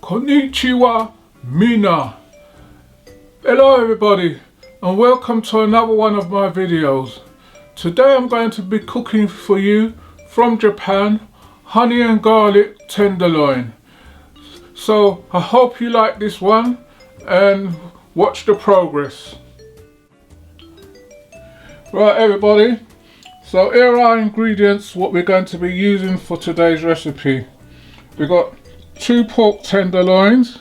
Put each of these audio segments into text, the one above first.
Konnichiwa, Mina. Hello everybody and welcome to another one of my videos. Today I'm going to be cooking for you from Japan, honey and garlic tenderloin. So I hope you like this one and watch the progress. Right everybody, so here are our ingredients what we're going to be using for today's recipe. We've got 2 pork tenderloins,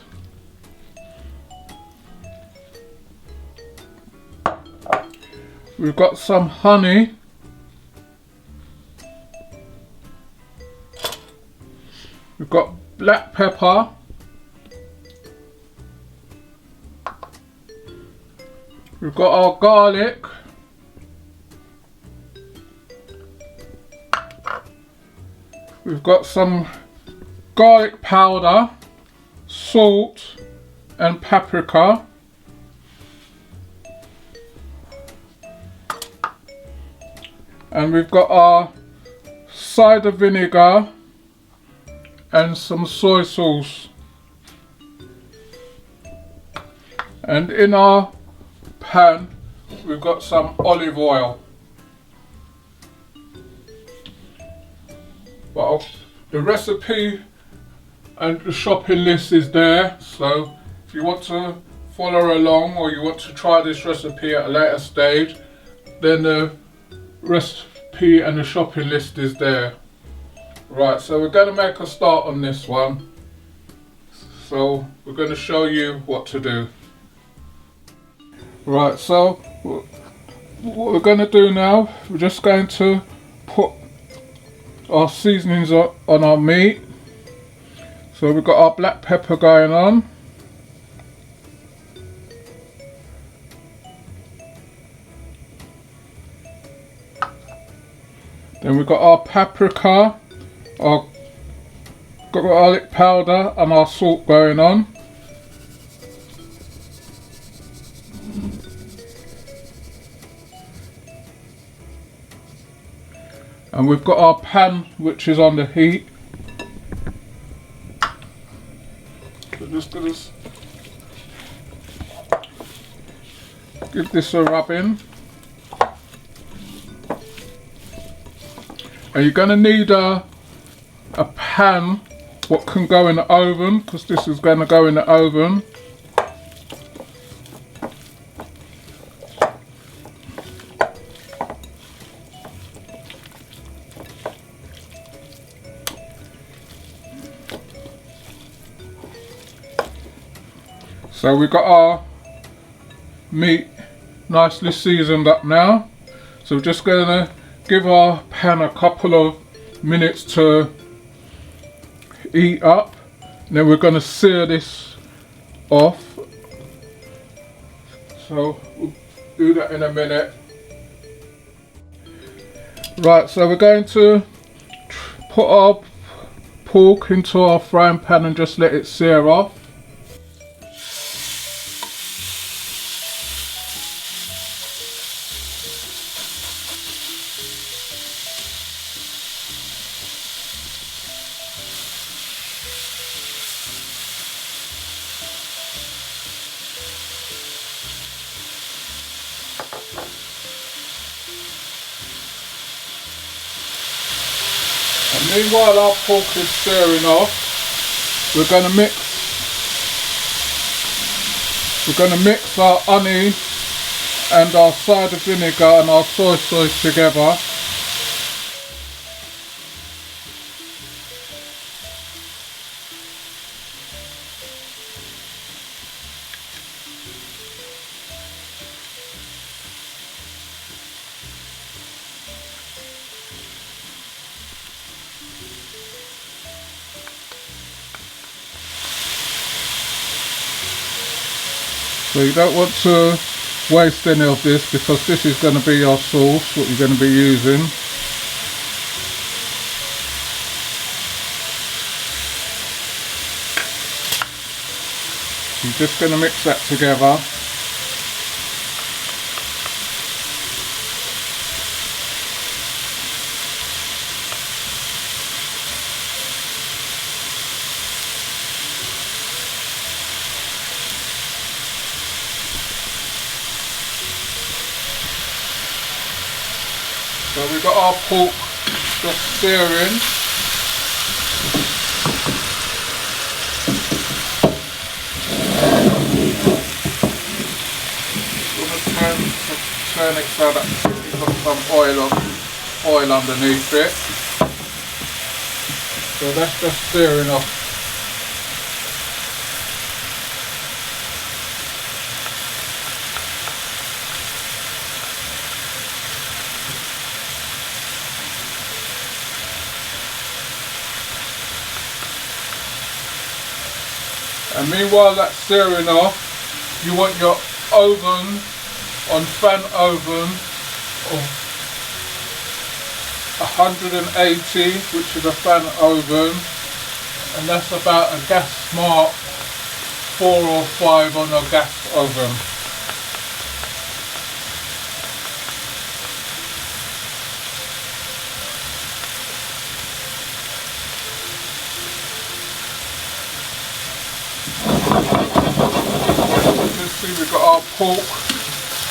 we've got some honey, we've got black pepper, we've got our garlic, we've got some garlic powder, salt and paprika, and we've got our cider vinegar and some soy sauce, and in our pan we've got some olive oil. Well, the recipe and the shopping list is there, so if you want to follow along or you want to try this recipe at a later stage, then the recipe and the shopping list is there. Right, so we're going to make a start on this one. So we're going to show you what to do. Right, so what we're going to do now, we're just going to put our seasonings on our meat. So we've got our black pepper going on, then we've got our paprika, our garlic powder and our salt going on, and we've got our pan which is on the heat. Just gonna give this a rub in, and you're gonna need a pan what can go in the oven, because this is going to go in the oven. So we've got our meat nicely seasoned up now. So we're just going to give our pan a couple of minutes to heat up. And then we're going to sear this off. So we'll do that in a minute. Right, so we're going to put our pork into our frying pan and just let it sear off. And meanwhile our pork is searing off, we're going to mix our honey and our cider vinegar and our soy sauce together. So you don't want to waste any of this, because this is going to be your sauce, what you're going to be using. You're just going to mix that together. So we've got our pork just searing. Turn it so that you've got some oil underneath it. So that's just searing off. And meanwhile that's searing off, you want your oven on fan oven of 180, which is a fan oven, and that's about a gas smart 4 or 5 on a gas oven. You can see we've got our pork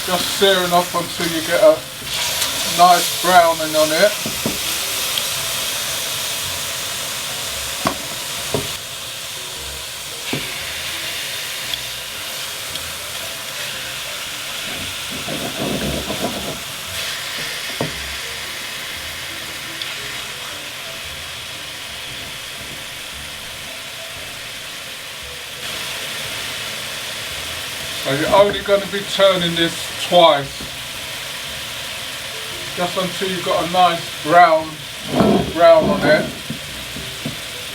just searing off until you get a nice browning on it. So you're only going to be turning this twice, just until you've got a nice brown on it.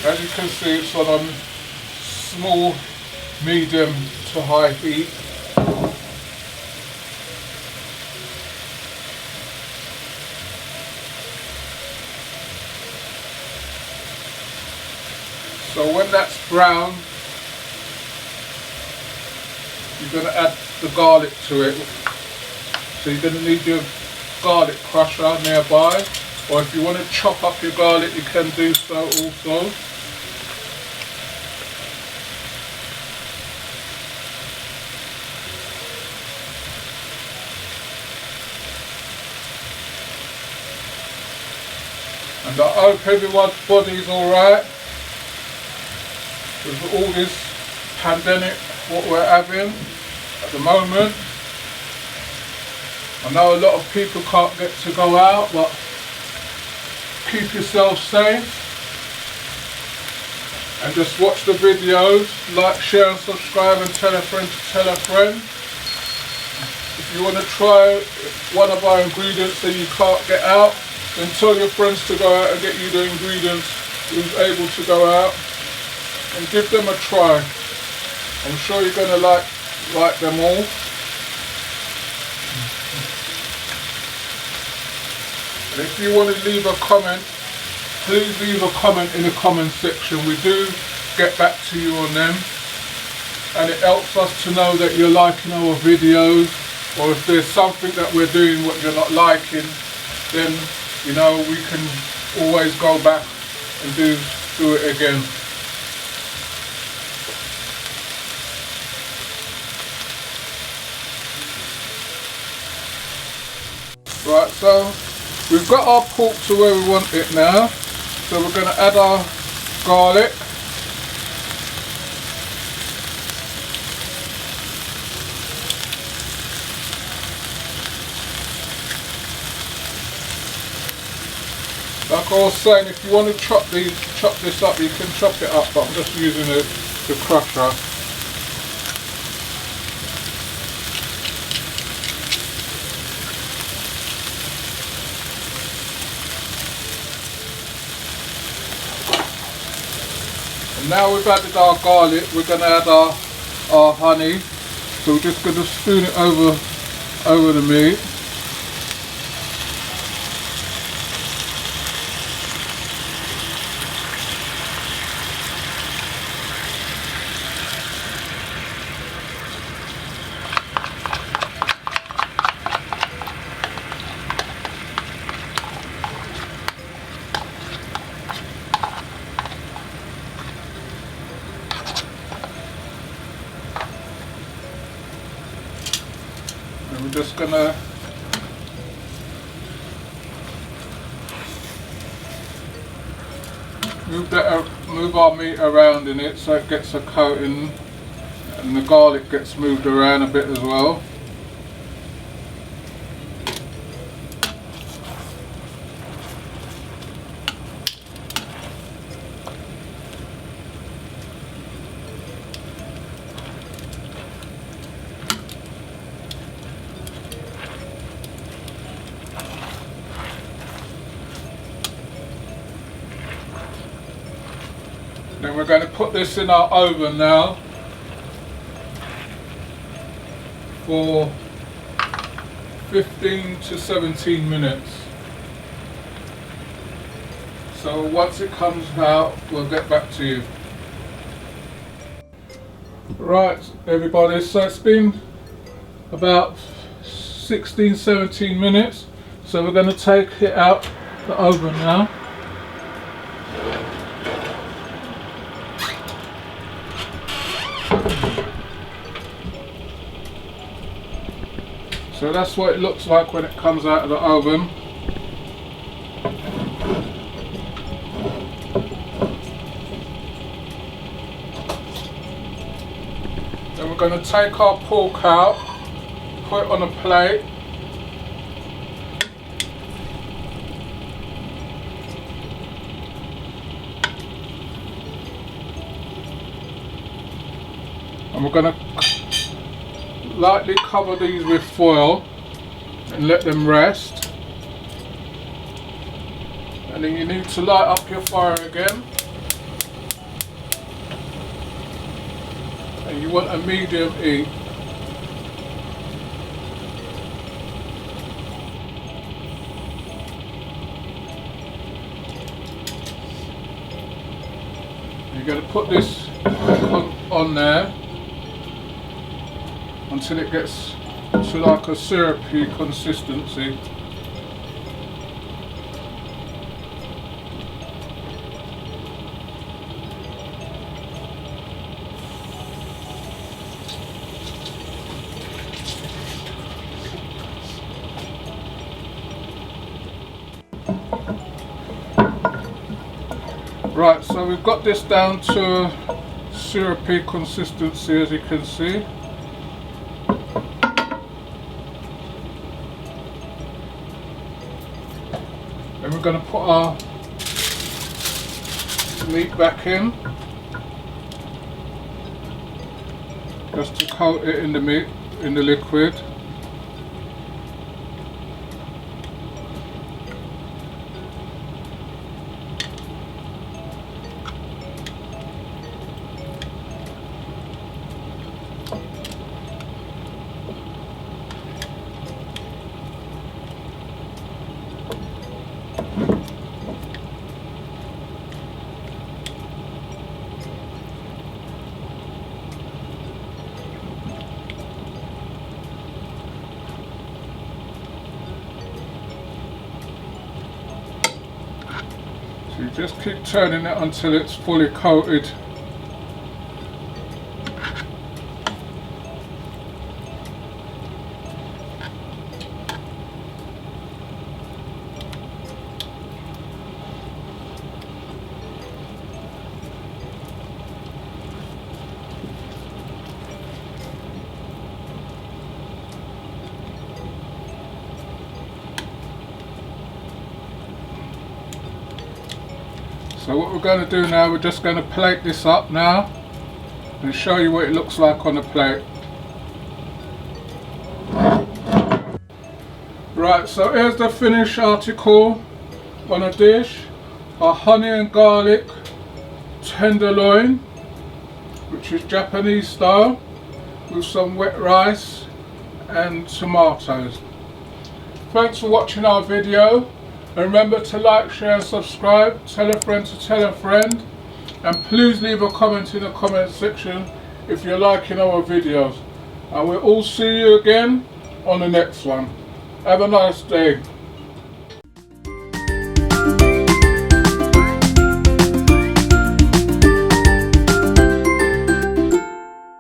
As you can see, it's on a small, medium to high heat. So when that's brown, you're going to add the garlic to it. So you're going to need your garlic crusher nearby, or if you want to chop up your garlic you can do so also. And I hope everyone's body's alright with all this pandemic what we're having at the moment. I know a lot of people can't get to go out, but keep yourself safe and just watch the videos, like, share and subscribe, and tell a friend to tell a friend. If you want to try one of our ingredients and you can't get out, then tell your friends to go out and get you the ingredients who's able to go out, and give them a try. I'm sure you're going to like them all. And if you want to leave a comment, please leave a comment in the comment section. We do get back to you on them, and it helps us to know that you're liking our videos, or if there's something that we're doing what you're not liking, then you know we can always go back and do it again. Right, so we've got our pork to where we want it now, so we're going to add our garlic. Like I was saying, if you want to chop this up, you can chop it up, but I'm just using the crusher. Now we've added our garlic, we're going to add our honey. So we're just going to spoon it over the meat. And we're just going to move our meat around in it so it gets a coating, and the garlic gets moved around a bit as well. Then we're going to put this in our oven now for 15 to 17 minutes. So once it comes out, we'll get back to you. Right, everybody, so it's been about 16-17 minutes. So we're going to take it out the oven now. So that's what it looks like when it comes out of the oven. Then we're going to take our pork out, put it on a plate. And we're going to lightly cover these with foil and let them rest. And then you need to light up your fire again. And you want a medium heat. You're going to put this on there until it gets to like a syrupy consistency. Right, so we've got this down to syrupy consistency, as you can see. Then we're going to put our meat back in, just to coat it in the meat, in the liquid. So you just keep turning it until it's fully coated. So what we're going to do now, we're just going to plate this up now and show you what it looks like on the plate. Right, so here's the finished article on a dish. Our honey and garlic tenderloin, which is Japanese style, with some wet rice and tomatoes. Thanks for watching our video. And remember to like, share and subscribe, tell a friend to tell a friend, and please leave a comment in the comment section if you're liking our videos. And we'll all see you again on the next one. Have a nice day.